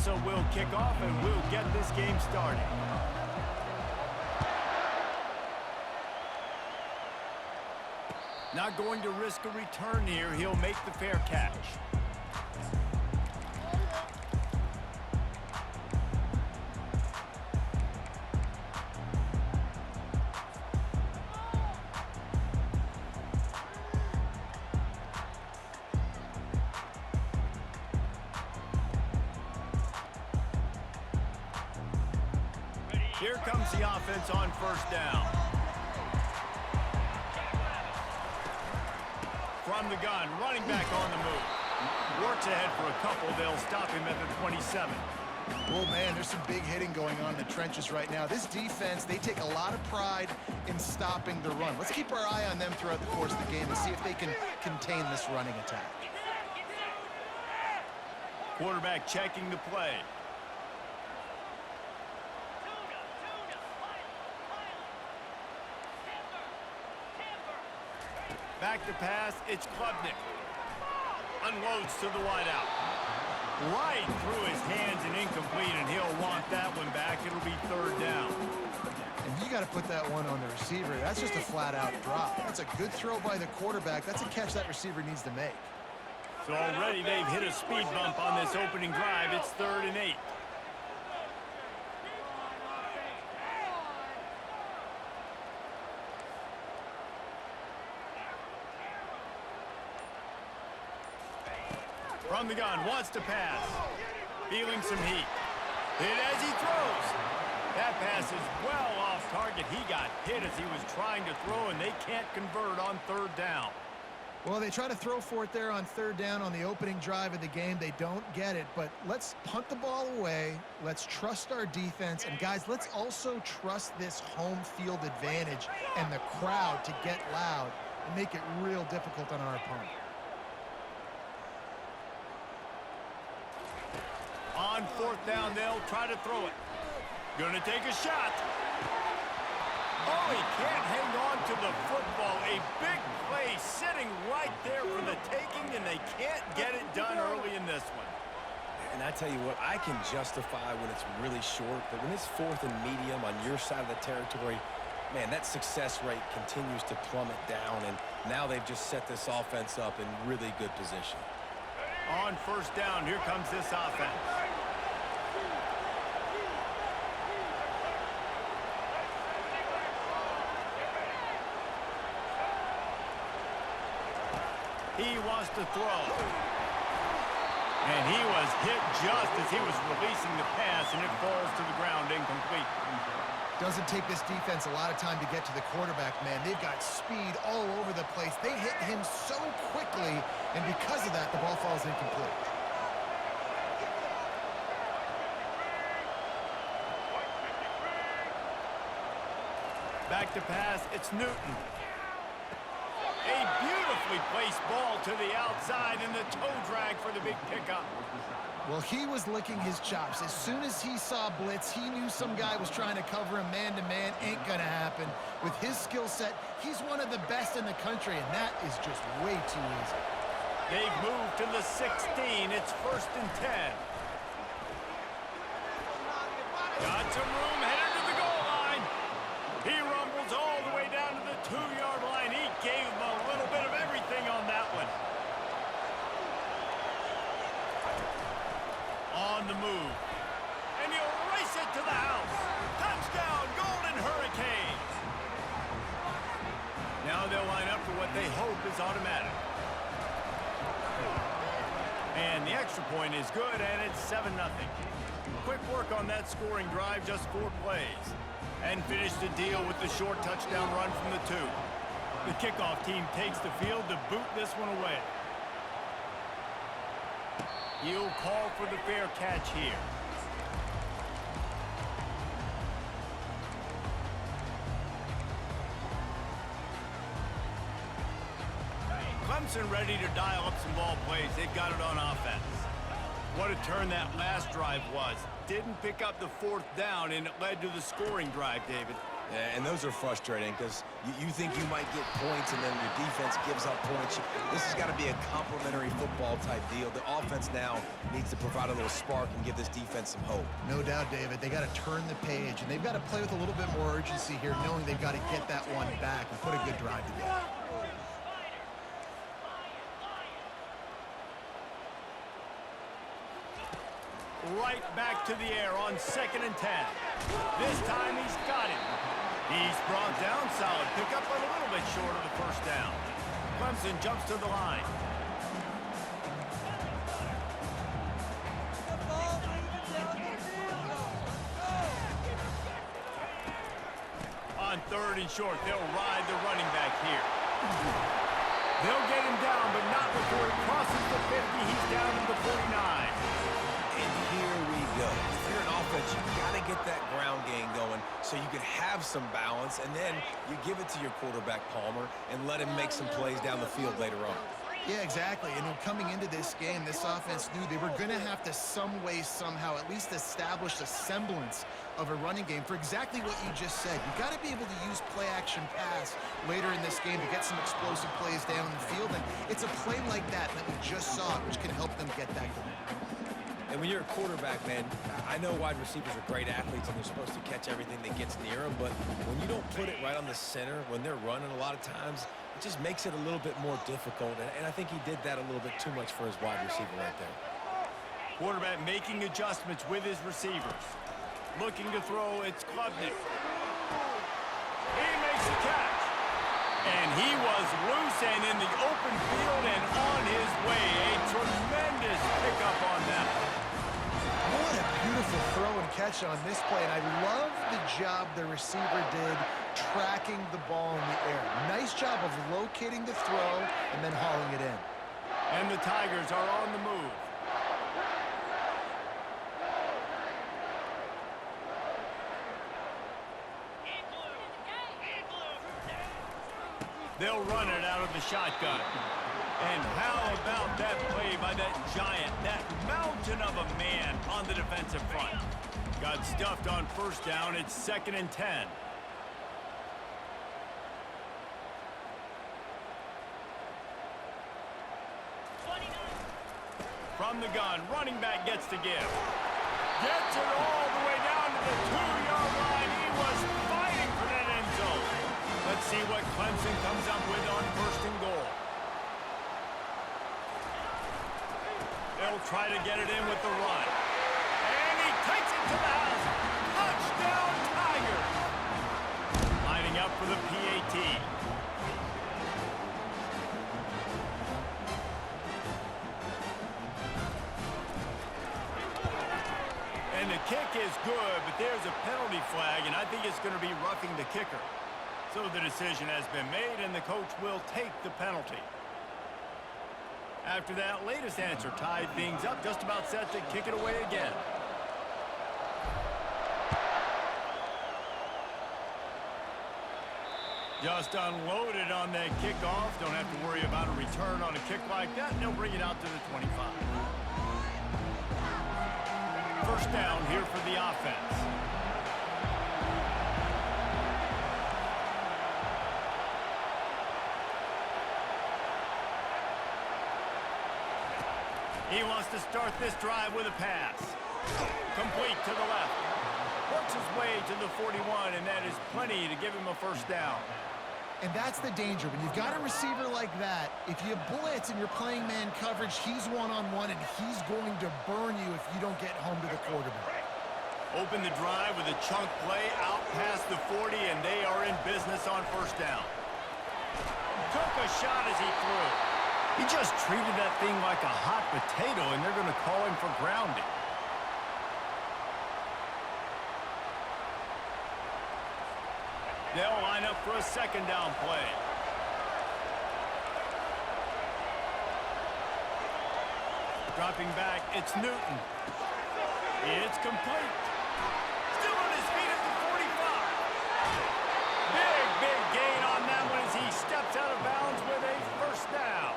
Tulsa will kick off and we'll get this game started. Not going to risk a return here. He'll make the fair catch. Here comes the offense on first down. From the gun, running back on the move. Works ahead for a couple. They'll stop him at the 27. Oh, man, there's some big hitting going on in the trenches right now. This defense, they take a lot of pride in stopping the run. Let's keep our eye on them throughout the course of the game and see if they can contain this running attack. Quarterback checking the play. Back to pass, it's Klubnik. Unloads to the wideout. Right through his hands and incomplete, and he'll want that one back. It'll be third down. And you got to put that one on the receiver. That's just a flat-out drop. That's a good throw by the quarterback. That's a catch that receiver needs to make. So already they've hit a speed bump on this opening drive. It's 3rd and 8. From the gun, wants to pass. Feeling some heat. Hit as he throws. That pass is well off target. He got hit as he was trying to throw, and they can't convert on 3rd down. Well, they try to throw for it there on 3rd down on the opening drive of the game. They don't get it, but let's punt the ball away. Let's trust our defense. And, guys, let's also trust this home field advantage and the crowd to get loud and make it real difficult on our opponent. On 4th down, they'll try to throw it. Gonna take a shot. Oh, he can't hang on to the football. A big play sitting right there for the taking, and they can't get it done early in this one. And I tell you what, I can justify when it's really short, but when it's 4th and medium on your side of the territory, man, that success rate continues to plummet down, and now they've just set this offense up in really good position. On 1st down, here comes this offense. He wants to throw. And he was hit just as he was releasing the pass, and it falls to the ground incomplete. Doesn't take this defense a lot of time to get to the quarterback, man. They've got speed all over the place. They hit him so quickly, and because of that, the ball falls incomplete. Back to pass, it's Newton. A beautifully placed ball to the outside, and the toe drag for the big pickup. Well, he was licking his chops. As soon as he saw blitz, he knew some guy was trying to cover him man-to-man. Ain't gonna happen. With his skill set, he's one of the best in the country, and that is just way too easy. They've moved to the 16. It's 1st and 10. Got some room, headed to the goal line. He rumbles all the way down to the 2-yard line. He gave him a little bit of everything on that one. On the move. And he'll race it to the house. Touchdown, Golden Hurricanes. Now they'll line up for what they hope is automatic. And the extra point is good, and it's 7-0. Quick work on that scoring drive, just 4 plays. And finish the deal with the short touchdown run from the 2. The kickoff team takes the field to boot this one away. He'll call for the fair catch here. Clemson ready to dial up some ball plays. They've got it on offense. What a turn that last drive was. Didn't pick up the 4th down, and it led to the scoring drive, David. Yeah, and those are frustrating because you think you might get points and then your defense gives up points. This has got to be a complementary football type deal. The offense now needs to provide a little spark and give this defense some hope. No doubt, David. They got to turn the page, and they've got to play with a little bit more urgency here, knowing they've got to get that one back and put a good drive together. Right back to the air on 2nd and 10. This time he's got it. He's brought down solid. Pick up a little bit short of the first down. Clemson jumps to the line. On 3rd and short, they'll ride the running back here. They'll get him down, but not before he crosses the 50. He's down to the 49. And here we go. If you're an offense, you've got to get that ground game going so you can have some balance, and then you give it to your quarterback, Palmer, and let him make some plays down the field later on. Yeah, exactly. And coming into this game, this offense knew they were going to have to some way, somehow, at least establish a semblance of a running game for exactly what you just said. You've got to be able to use play-action pass later in this game to get some explosive plays down the field. And it's a play like that we just saw, which can help them get that going. And when you're a quarterback, man, I know wide receivers are great athletes and they're supposed to catch everything that gets near them, but when you don't put it right on the center, when they're running a lot of times, it just makes it a little bit more difficult. And I think he did that a little bit too much for his wide receiver right there. Quarterback making adjustments with his receivers. Looking to throw, it's Klubnik. He makes the catch. And he was loose and in the open field and on his way. A tremendous pickup on that. What a beautiful throw and catch on this play. And I love the job the receiver did tracking the ball in the air. Nice job of locating the throw and then hauling it in. And the Tigers are on the move. They'll run it out of the shotgun. And how about that play by that giant, that mountain of a man on the defensive front? Got stuffed on 1st down. It's 2nd and 10. From the gun, running back gets the give. Gets it all the way down to the 2-yard line. He was fighting for that end zone. Let's see what Clemson comes up with on 1st and goal. They'll try to get it in with the run. And he takes it to the house. Touchdown, Tigers. Lining up for the PAT. And the kick is good, but there's a penalty flag, and I think it's going to be roughing the kicker. So the decision has been made, and the coach will take the penalty. After that latest answer tied things up, just about set to kick it away again. Just unloaded on that kickoff. Don't have to worry about a return on a kick like that. They'll bring it out to the 25. 1st down here for the offense. He wants to start this drive with a pass. Complete to the left. Works his way to the 41, and that is plenty to give him a 1st down. And that's the danger. When you've got a receiver like that, if you blitz and you're playing man coverage, he's one-on-one, and he's going to burn you if you don't get home to the quarterback. Open the drive with a chunk play out past the 40, and they are in business on 1st down. Took a shot as he threw. He just treated that thing like a hot potato, and they're going to call him for grounding. They'll line up for a 2nd down play. Dropping back, it's Newton. It's complete. Still on his feet at the 45. Big gain on that one as he steps out of bounds with a 1st down.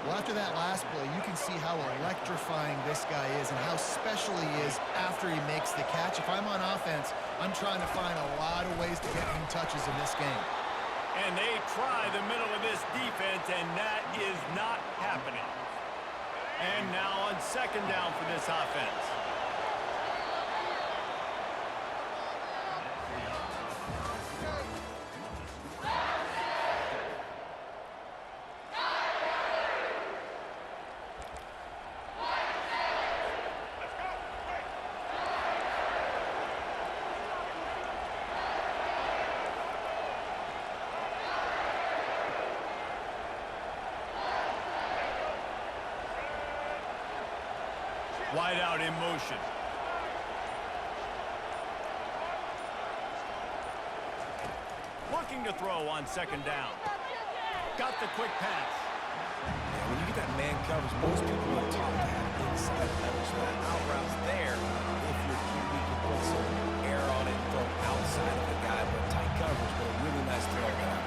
Well, after that last play, you can see how electrifying this guy is and how special he is after he makes the catch. If I'm on offense, I'm trying to find a lot of ways to get touches in this game. And they try the middle of this defense, and that is not happening. And now on second down for this offense. Wide out in motion. Looking to throw on second down. Got the quick pass. Yeah, when you get that man coverage, most people will talk to have inside leverage. So that out route's there if your QB can put some air on it and throw outside of the guy. But tight coverage, but a really nice throw that.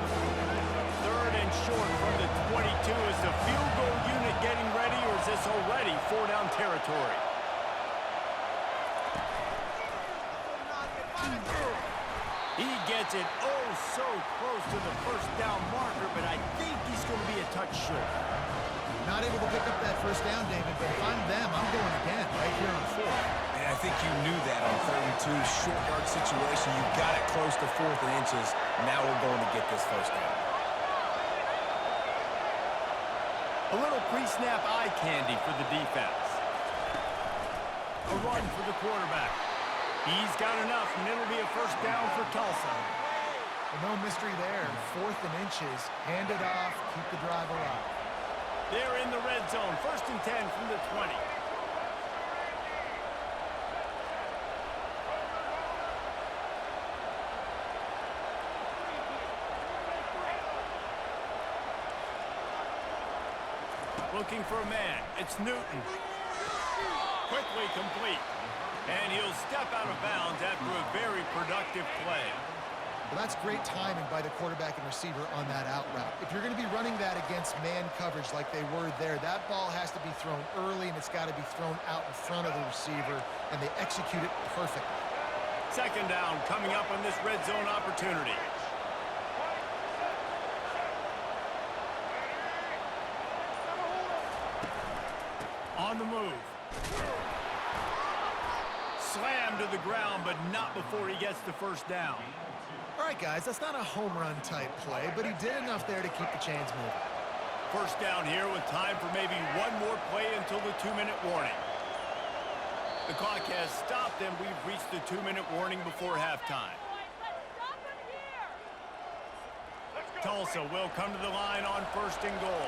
Third and short from the 22. Is the field goal unit getting ready, or is this already 4-down territory? He gets it oh so close to the first down marker, but I think he's going to be a touch short. Not able to pick up that first down, David, but if I'm them, I'm going again right here on fourth. And I think you knew that on 3rd and 2, short yard situation. You got it close to 4th and inches. Now we're going to get this first down. A little pre-snap eye candy for the defense. A run for the quarterback. He's got enough, and it'll be a first down for Tulsa. Well, no mystery there. 4th and inches. Hand it off. Keep the drive alive. They're in the red zone. 1st and 10 from the 20. Looking for a man. It's Newton. Quickly complete. And he'll step out of bounds after a very productive play. Well, that's great timing by the quarterback and receiver on that out route. If you're going to be running that against man coverage like they were there, that ball has to be thrown early, and it's got to be thrown out in front of the receiver, and they execute it perfectly. Second down coming up on this red zone opportunity. On the move. Slammed to the ground, but not before he gets the first down. All right, guys, that's not a home run type play, but he did enough there to keep the chains moving. First down here with time for maybe one more play until the 2-minute warning. The clock has stopped, and we've reached the 2-minute warning before halftime. Tulsa will come to the line on 1st and goal.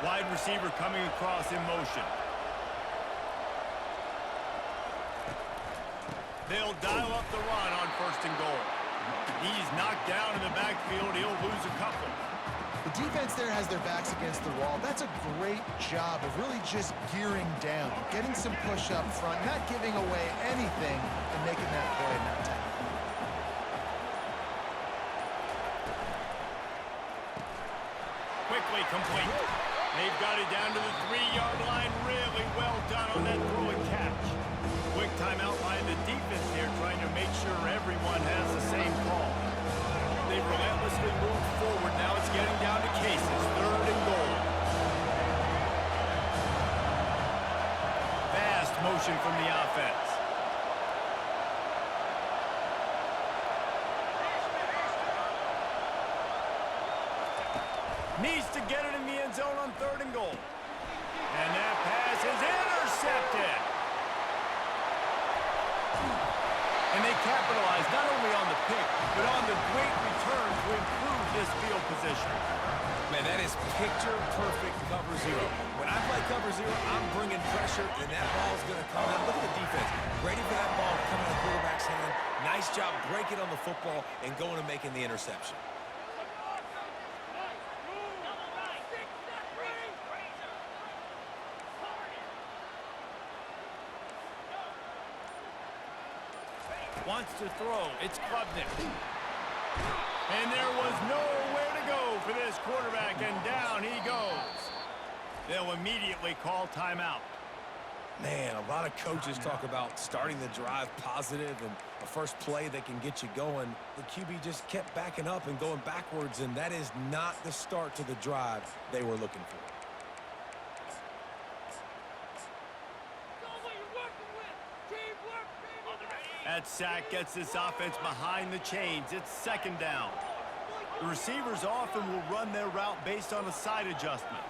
Wide receiver coming across in motion. They'll dial up the run on 1st and goal. He's knocked down in the backfield. He'll lose a couple. The defense there has their backs against the wall. That's a great job of really just gearing down, getting some push up front, not giving away anything, and making that play in that time. Quickly complete. They've got it down to the 3-yard line. Really well done on that throw and catch. Quick timeout by the defense here, trying to make sure everyone has the same call. They've relentlessly moved forward. Now it's getting down to cases. 3rd and goal. Fast motion from the offense. Needs to get it in the end zone on 3rd and goal. And that pass is intercepted. And they capitalize not only on the pick, but on the great return to improve this field position. Man, that is picture-perfect cover zero. When I play cover zero, I'm bringing pressure, and that ball's going to come out. Look at the defense. Ready for that ball to come out of the quarterback's hand. Nice job breaking on the football and going and making the interception. Wants to throw. It's Klubnik. And there was nowhere to go for this quarterback, and down he goes. They'll immediately call timeout. Man, a lot of coaches talk about starting the drive positive and a first play that can get you going. The QB just kept backing up and going backwards, and that is not the start to the drive they were looking for. That sack gets this offense behind the chains. It's second down. The receivers often will run their route based on a side adjustment.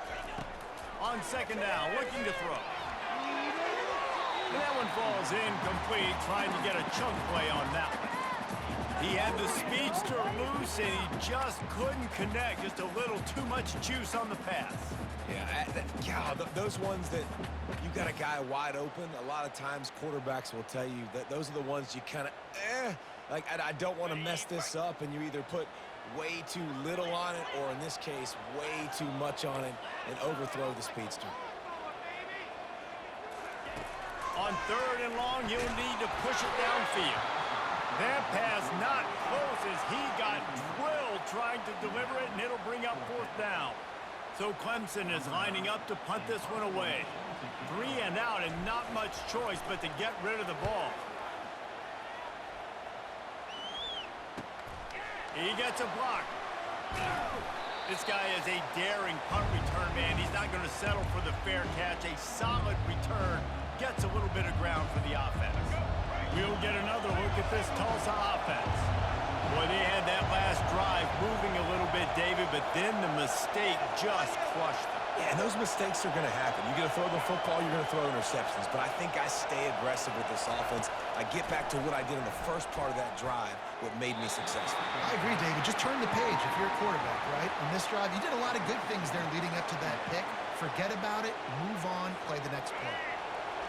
On second down, looking to throw. And that one falls incomplete, trying to get a chunk play on that one. He had the speedster loose, and he just couldn't connect. Just a little too much juice on the pass. Yeah, those ones that you got a guy wide open, a lot of times quarterbacks will tell you that those are the ones you kind of, like, I don't want to mess this up, and you either put way too little on it, or in this case, way too much on it, and overthrow the speedster. On third and long, he'll need to push it downfield. That pass not close as he got drilled trying to deliver it, and it'll bring up fourth down. So Clemson is lining up to punt this one away. 3 and out and not much choice but to get rid of the ball. He gets a block. This guy is a daring punt return man. He's not going to settle for the fair catch. A solid return gets a little bit of ground for the offense. We'll get another look at this Tulsa offense. Boy, they had that last drive moving a little bit, David, but then the mistake just crushed them. Yeah, and those mistakes are going to happen. You're going to throw the football, you're going to throw interceptions. But I think I stay aggressive with this offense. I get back to what I did in the first part of that drive, what made me successful. I agree, David. Just turn the page if you're a quarterback, right? On this drive, you did a lot of good things there leading up to that pick. Forget about it, move on, play the next play.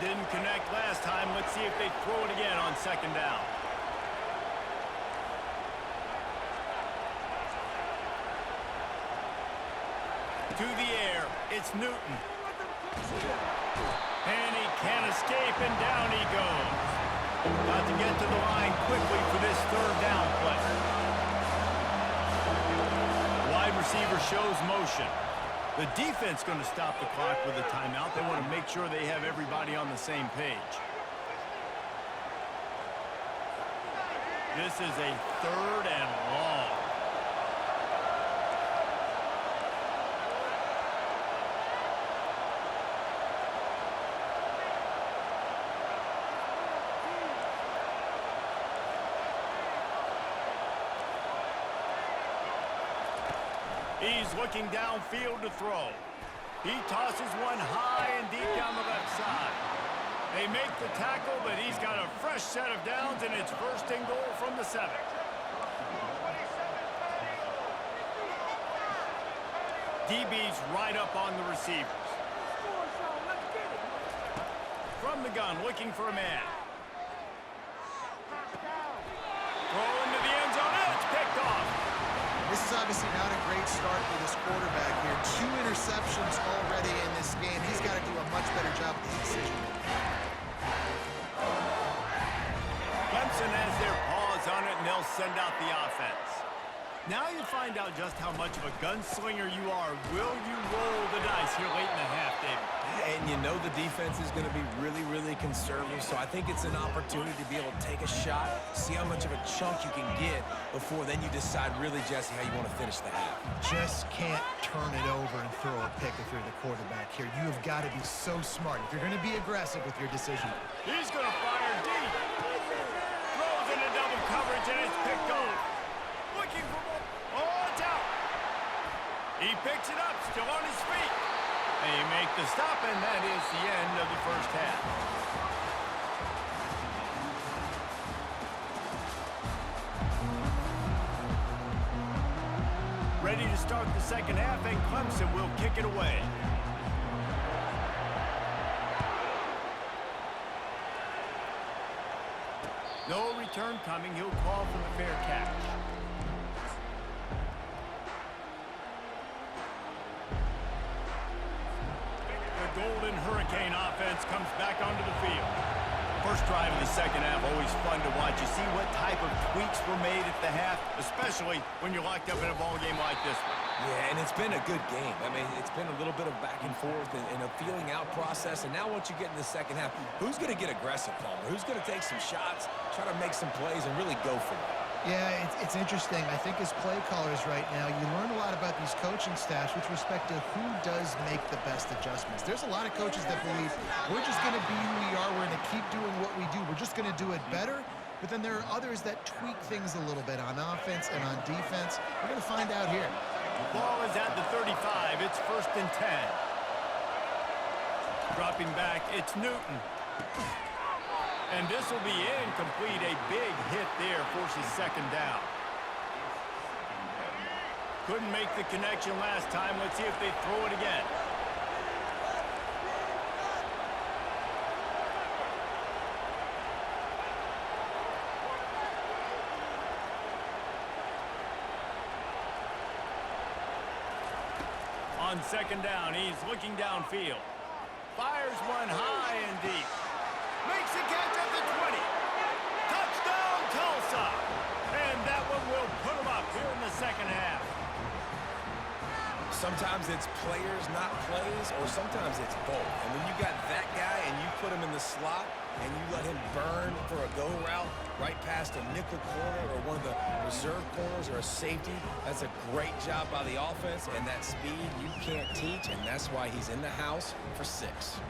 Didn't connect last time. Let's see if they throw it again on second down. To the air, it's Newton. And he can't escape, and down he goes. Got to get to the line quickly for this third down play. Wide receiver shows motion. The defense going to stop the clock with a timeout. They want to make sure they have everybody on the same page. This is a third and long. He's looking downfield to throw. He tosses one high and deep down the left side. They make the tackle, but he's got a fresh set of downs, and it's first and goal from the 7. DB's right up on the receivers. From the gun, looking for a man. Throw into the end zone, and it's picked off. This is obviously not a great start for this quarterback here. 2 interceptions already in this game. He's got to do a much better job with his decision. Clemson has their paws on it, and they'll send out the offense. Now you find out just how much of a gunslinger you are. Will you roll the dice here late in the half, David? And you know the defense is going to be really, really conservative, so I think it's an opportunity to be able to take a shot, see how much of a chunk you can get before then you decide really, Jesse, how you want to finish the half. Just can't turn it over and throw a pick if you're the quarterback here. You have got to be so smart if you're going to be aggressive with your decision. He's going to fire deep. Throws into double coverage, and it's picked off. Looking for more. Oh, it's out. He picks it up, still on his feet. They make the stop, and that is the end of the first half. Ready to start the second half, and Clemson will kick it away. No return coming. He'll call for the fair catch. The Golden Hurricane offense comes back onto the field. First drive of the second half, always fun to watch you see what type of tweaks were made at the half, especially when you're locked up in a ball game like this one? Yeah, and it's been a good game. I mean, it's been a little bit of back and forth and a feeling out process. And now once you get in the second half, who's going to get aggressive, Palmer? Who's going to take some shots, try to make some plays, and really go for it? Yeah, it's interesting. I think as play callers right now, you learn a lot about these coaching staffs with respect to who does make the best adjustments. There's a lot of coaches that believe we're just going to be who we are. We're going to keep doing what we do. We're just going to do it better. But then there are others that tweak things a little bit on offense and on defense. We're going to find out here. Ball is at the 35. It's 1st and 10. Dropping back, it's Newton. And this will be incomplete. A big hit there forces 2nd down. Couldn't make the connection last time. Let's see if they throw it again. On 2nd down, he's looking downfield. Fires one high and deep. Makes a catch at the 20. Touchdown, Tulsa. And that one will put them up here in the second half. Sometimes it's players, not plays, or sometimes it's both. And when you got that guy and you put him in the slot and you let him burn for a go route right past a nickel corner or one of the reserve corners or a safety, that's a great job by the offense. And that speed you can't teach, and that's why he's in the house for 6.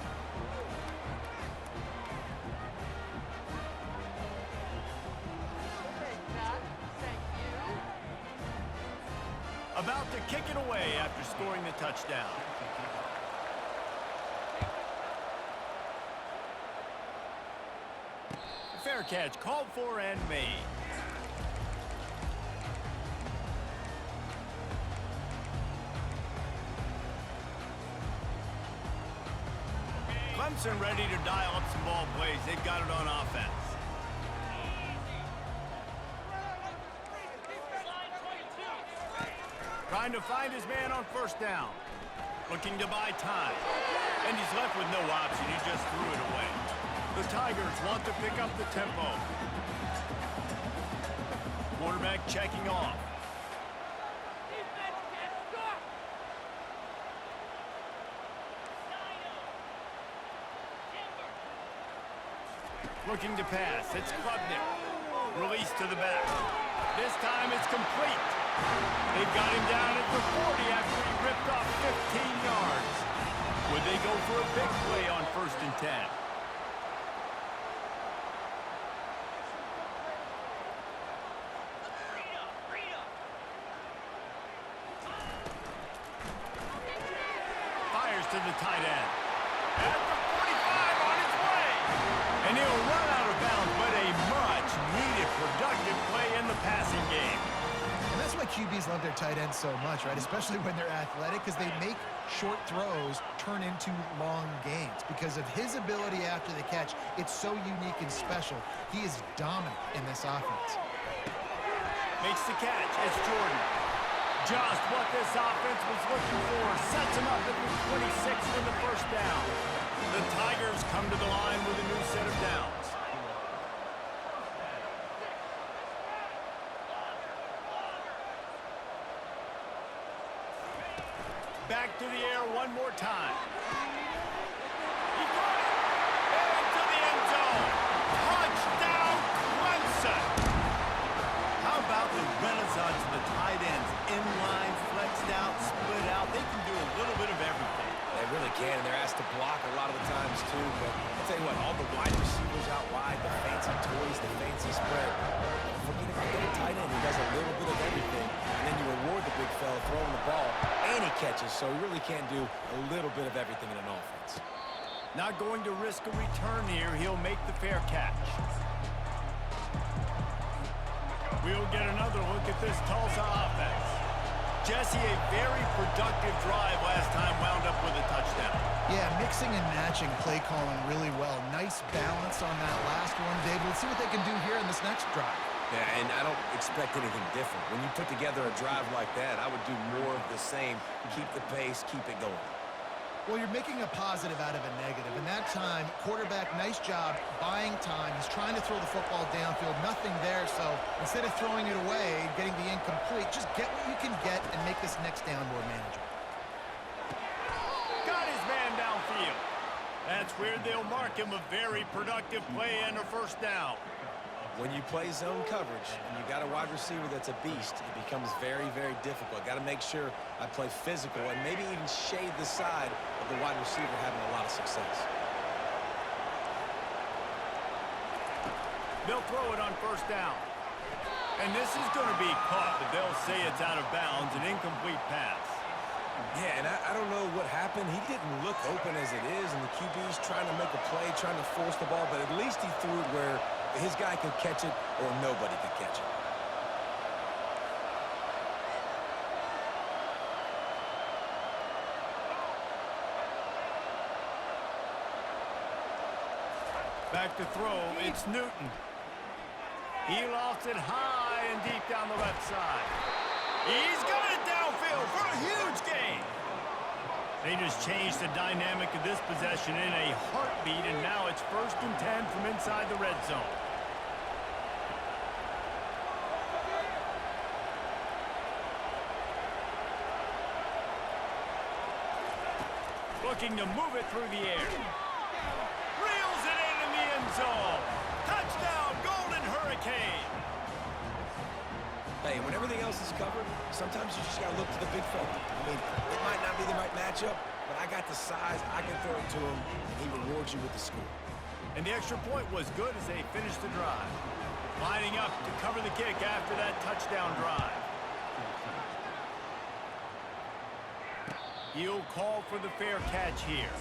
About to kick it away after scoring the touchdown. Fair catch called for and made. Clemson ready to dial up some ball plays. They've got it on offense. Trying to find his man on 1st down. Looking to buy time. And he's left with no option. He just threw it away. The Tigers want to pick up the tempo. Quarterback checking off. Looking to pass. It's Klubnik. Release to the back. This time it's complete. They've got him down at the 40 after he ripped off 15 yards. Would they go for a big play on 1st and 10? Fires to the tight end. At the 45 on his way. And he'll run out of bounds, but a much-needed productive play in the passing game. And that's why QBs love their tight ends so much, right? Especially when they're athletic, because they make short throws turn into long gains. Because of his ability after the catch, it's so unique and special. He is dominant in this offense. Makes the catch. It's Jordan. Just what this offense was looking for. Sets him up at the 26 for the 1st down. The Tigers come to the line with a new set of downs. Back to the air one more time. He got it. Into the end zone. Touchdown, Clemson. How about the renaissance of the tight ends? Inline, flexed out, split out. They can do a little bit of everything. They really can, and they're asked to block a lot of the times, too. But I'll tell you what, all the wide receivers out wide, the fancy toys, the fancy spread. Forget about the tight end. He does a little bit of everything, and then you reward the big fella throwing the ball, and he catches, so he really can't do a little bit of everything in an offense. Not going to risk a return here. He'll make the fair catch. We'll get another look at this Tulsa offense. Jesse, a very productive drive last time, wound up with a touchdown. Yeah, mixing and matching play calling really well. Nice balance on that last one, David. Let's see what they can do here in this next drive. Yeah, and I don't expect anything different. When you put together a drive like that, I would do more of the same. Keep the pace, keep it going. Well, you're making a positive out of a negative. And that time, quarterback, nice job buying time. He's trying to throw the football downfield. Nothing Instead of throwing it away, getting the incomplete, just get what you can get and make this next down more manageable. Got his man downfield. That's where they'll mark him a very productive play and a first down. When you play zone coverage and you got a wide receiver that's a beast, it becomes very, very difficult. Got to make sure I play physical and maybe even shade the side of the wide receiver having a lot of success. They'll throw it on first down. And this is going to be caught, but they'll say it's out of bounds, an incomplete pass. Yeah, and I don't know what happened. He didn't look open as it is, and the QB's trying to make a play, trying to force the ball, but at least he threw it where his guy could catch it or nobody could catch it. Back to throw, it's Newton. He lofts it high and deep down the left side. He's got it downfield for a huge gain. They just changed the dynamic of this possession in a heartbeat, and now it's 1st and 10 from inside the red zone. Looking to move it through the air. Reels it in the end zone. Touchdown, Golden Hurricane. Hey, when everything else is covered, sometimes you just got to look to the big fella. I mean, it might not be the right matchup, but I got the size, I can throw it to him, and he rewards you with the score. And the extra point was good as they finished the drive. Lining up to cover the kick after that touchdown drive. He'll call for the fair catch here.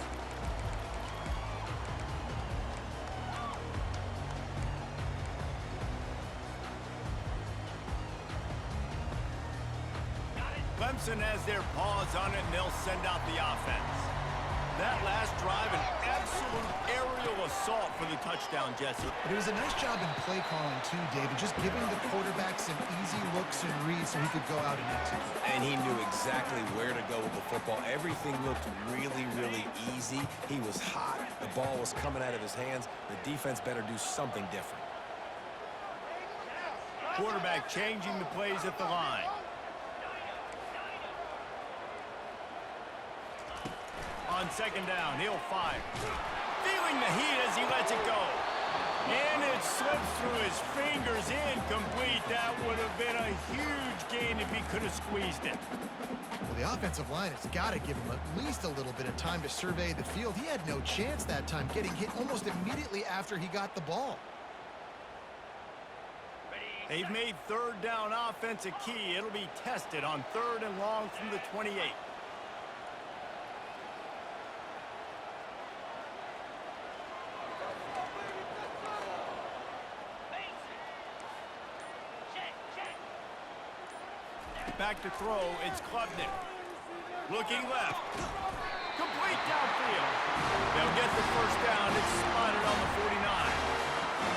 Clemson has their paws on it, and they'll send out the offense. That last drive, an absolute aerial assault for the touchdown, Jesse. But it was a nice job in play calling, too, David, just giving the quarterback some easy looks and reads so he could go out and execute. And he knew exactly where to go with the football. Everything looked really, really easy. He was hot. The ball was coming out of his hands. The defense better do something different. Quarterback changing the plays at the line. On 2nd down, he'll fire. Feeling the heat as he lets it go. And it slips through his fingers, incomplete. That would have been a huge gain if he could have squeezed it. Well, the offensive line has got to give him at least a little bit of time to survey the field. He had no chance that time, getting hit almost immediately after he got the ball. They've made 3rd down offense a key. It'll be tested on 3rd and long from the 28. Back to throw, it's Klubnik. Looking left. Complete downfield. They'll get the first down. It's spotted on the 49.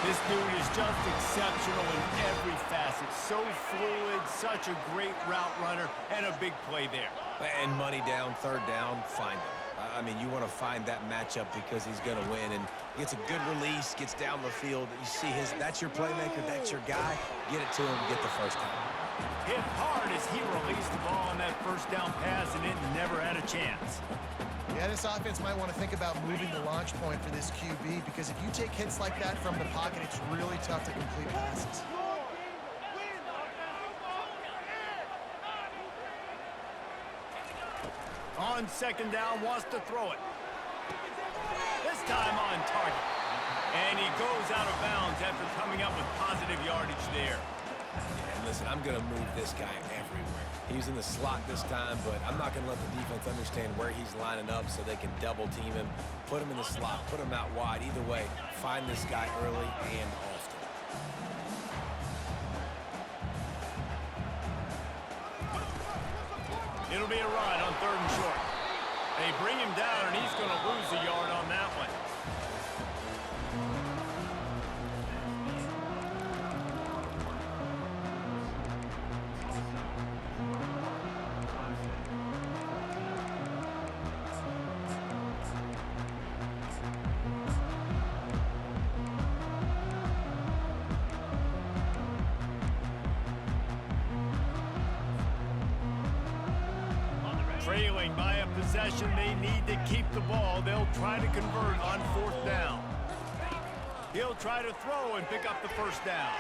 This dude is just exceptional in every facet. So fluid, such a great route runner, and a big play there. And money down, 3rd down, find him. I mean, you want to find that matchup because he's going to win, and gets a good release, gets down the field. You see that's your playmaker, that's your guy. Get it to him, get the first down. Hit hard as he released the ball on that first down pass, and it never had a chance. Yeah, this offense might want to think about moving the launch point for this QB, because if you take hits like that from the pocket, it's really tough to complete passes. On 2nd down, wants to throw it. This time on target. And he goes out of bounds after coming up with positive yardage there. And listen, I'm going to move this guy everywhere. He's in the slot this time, but I'm not going to let the defense understand where he's lining up so they can double team him, put him in the slot, put him out wide. Either way, find this guy early and often. It'll be a run on 3rd and short. They bring him down, and he's going to lose a yard on that one. Trailing by a possession, they need to keep the ball. They'll try to convert on 4th down. He'll try to throw and pick up the 1st down.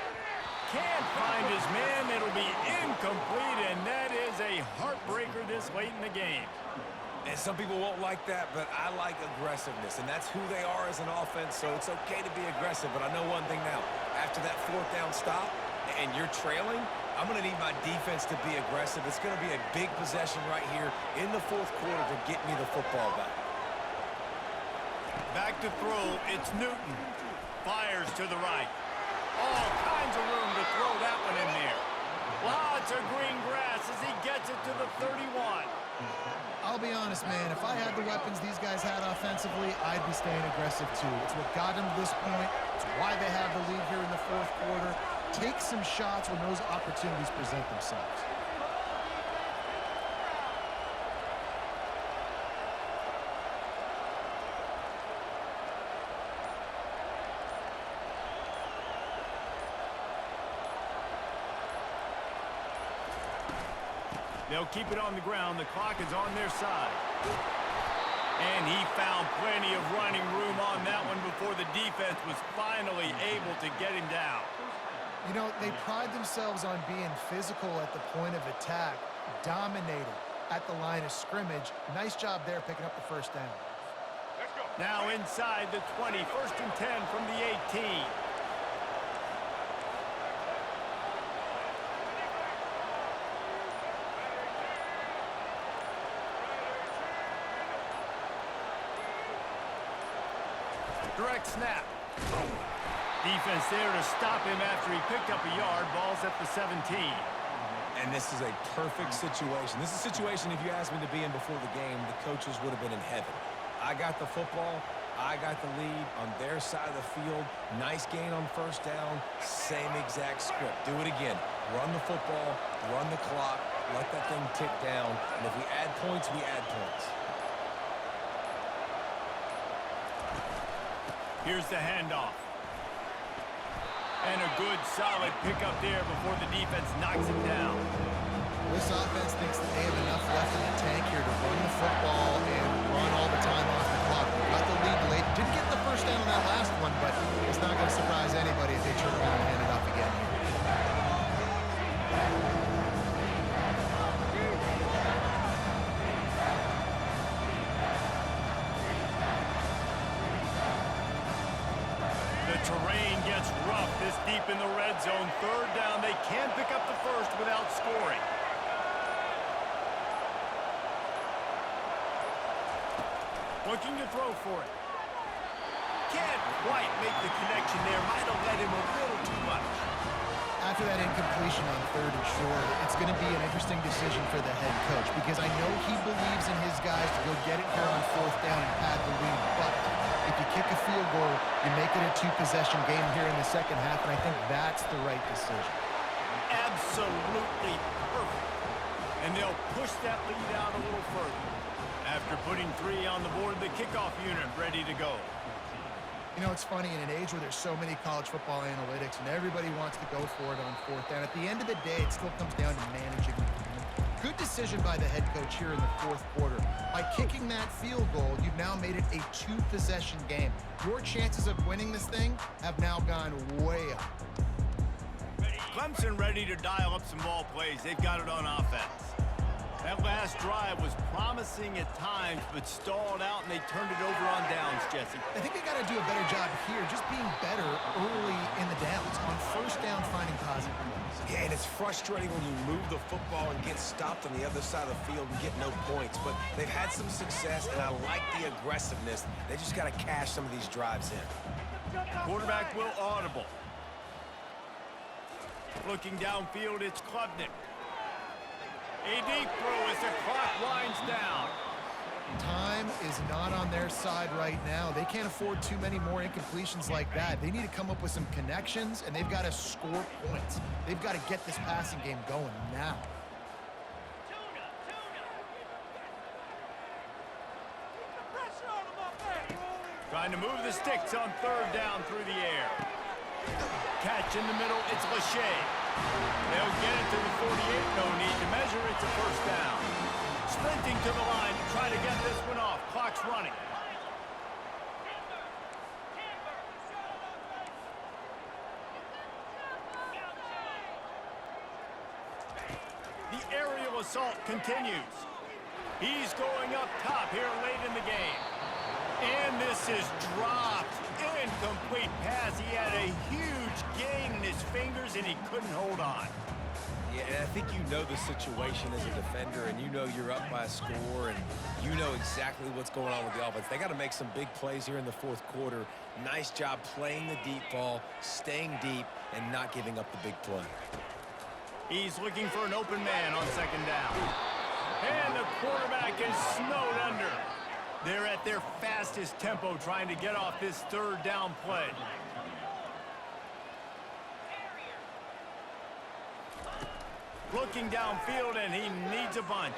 Can't find his man. It'll be incomplete, and that is a heartbreaker this late in the game. And some people won't like that, but I like aggressiveness, and that's who they are as an offense, so it's okay to be aggressive. But I know one thing now. After that 4th down stop and you're trailing, I'm going to need my defense to be aggressive. It's going to be a big possession right here in the 4th quarter to get me the football back. Back to throw. It's Newton. Fires to the right. All kinds of room to throw that one in there. Lots of green grass as he gets it to the 31. I'll be honest, man. If I had the weapons these guys had offensively, I'd be staying aggressive too. It's what got them to this point. It's why they have the lead here in the 4th quarter. Take some shots when those opportunities present themselves. They'll keep it on the ground. The clock is on their side. And he found plenty of running room on that one before the defense was finally able to get him down. You know, they pride themselves on being physical at the point of attack, dominating at the line of scrimmage. Nice job there picking up the 1st down. Now inside the 20, 1st and 10 from the 18. Direct snap. Defense there to stop him after he picked up a yard. Ball's at the 17. And this is a perfect situation. This is a situation, if you asked me to be in before the game, the coaches would have been in heaven. I got the football. I got the lead on their side of the field. Nice gain on 1st down. Same exact script. Do it again. Run the football. Run the clock. Let that thing tick down. And if we add points, we add points. Here's the handoff. And a good, solid pickup there before the defense knocks him down. This offense thinks that they have enough left in the tank here to run the football and run all the time off the clock. They got the lead late. Didn't get the 1st down on that last one, but it's not going to surprise anybody if they turn around and hand it off again here. Terrain gets rough this deep in the red zone. 3rd down. They can't pick up the 1st without scoring. Looking to throw for it. Can't quite make the connection there. Might have led him a little too much. After that incompletion on 3rd and short, it's going to be an interesting decision for the head coach because I know he believes in his guys to go get it here on 4th down and pad the lead. But if you kick a field goal, you make it a 2-possession game here in the 2nd half, and I think that's the right decision. Absolutely perfect. And they'll push that lead out a little further. After putting 3 on the board, the kickoff unit ready to go. You know, it's funny, in an age where there's so many college football analytics and everybody wants to go for it on 4th down, at the end of the day, it still comes down to managing the game. Good decision by the head coach here in the 4th quarter. By kicking that field goal, you've now made it a 2-possession game. Your chances of winning this thing have now gone way up. Clemson ready to dial up some ball plays. They've got it on offense. That last drive was promising at times, but stalled out, and they turned it over on downs, Jesse. I think they got to do a better job here, just being better early in the downs. On 1st down, finding positive points. Yeah, and it's frustrating when you move the football and get stopped on the other side of the field and get no points. But they've had some success, and I like the aggressiveness. They just got to cash some of these drives in. Quarterback will audible. Looking downfield, it's Klubnik. A deep throw as the clock winds down. Time is not on their side right now. They can't afford too many more incompletions like that. They need to come up with some connections, and they've got to score points. They've got to get this passing game going now. Trying to move the sticks on 3rd down through the air. Catch in the middle, it's Lachey. They'll get it to the 48, no need to measure, it's a first down. Sprinting to the line to try to get this one off. Clock's running. The aerial assault continues. He's going up top here late in the game. And this is dropped. Incomplete pass. He had a huge gain in his fingers, and he couldn't hold on. Yeah, and I think you know the situation as a defender, and you know you're up by a score, and you know exactly what's going on with the offense. They got to make some big plays here in the fourth quarter. Nice job playing the deep ball, staying deep, and not giving up the big play. He's looking for an open man on second down. And the quarterback is snowed under. They're at their fastest tempo trying to get off this third down play. Looking downfield, and he needs a bunch.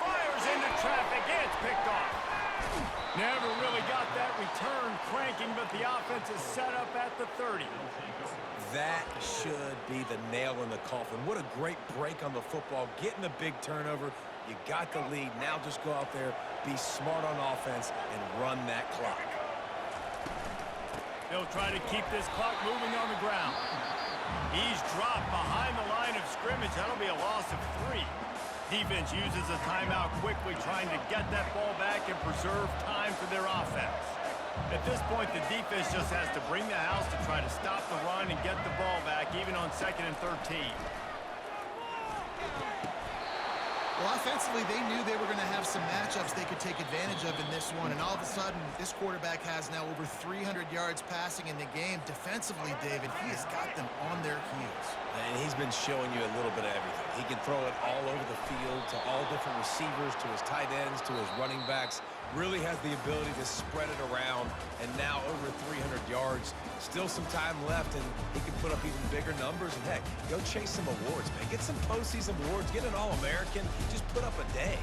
Fires into traffic. It's picked off. Never really got that return cranking, but the offense is set up at the 30. That should be the nail in the coffin. What a great break on the football. Getting the big turnover. You got the lead. Now just go out there, be smart on offense, and run that clock. They'll try to keep this clock moving on the ground. He's dropped behind the line of scrimmage. That'll be a loss of 3. Defense uses a timeout quickly, trying to get that ball back and preserve time for their offense. At this point, the defense just has to bring the house to try to stop the run and get the ball back, even on 2nd and 13. Well, offensively, they knew they were going to have some matchups they could take advantage of in this one, and all of a sudden, this quarterback has now over 300 yards passing in the game. Defensively, David, he has got them on their heels. And he's been showing you a little bit of everything. He can throw it all over the field to all different receivers, to his tight ends, to his running backs. Really has the ability to spread it around, and now over 300 yards. Still some time left, and he can put up even bigger numbers. And, heck, go chase some awards, man. Get some postseason awards. Get an All-American. Just put up a day.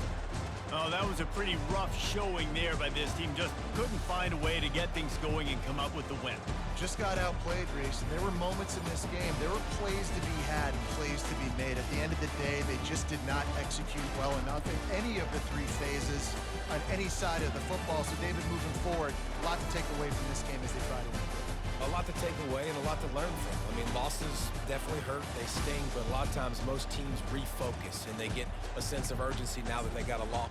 Oh, that was a pretty rough showing there by this team. Just couldn't find a way to get things going and come up with the win. Just got outplayed, Reese, and there were moments in this game. There were plays to be had and plays to be made. At the end of the day, they just did not execute well enough in any of the 3 phases on any side of the football. So, David, moving forward, a lot to take away from this game as they try to win. A lot to take away and a lot to learn from. I mean, losses definitely hurt, they sting, but a lot of times most teams refocus and they get a sense of urgency now that they got a loss.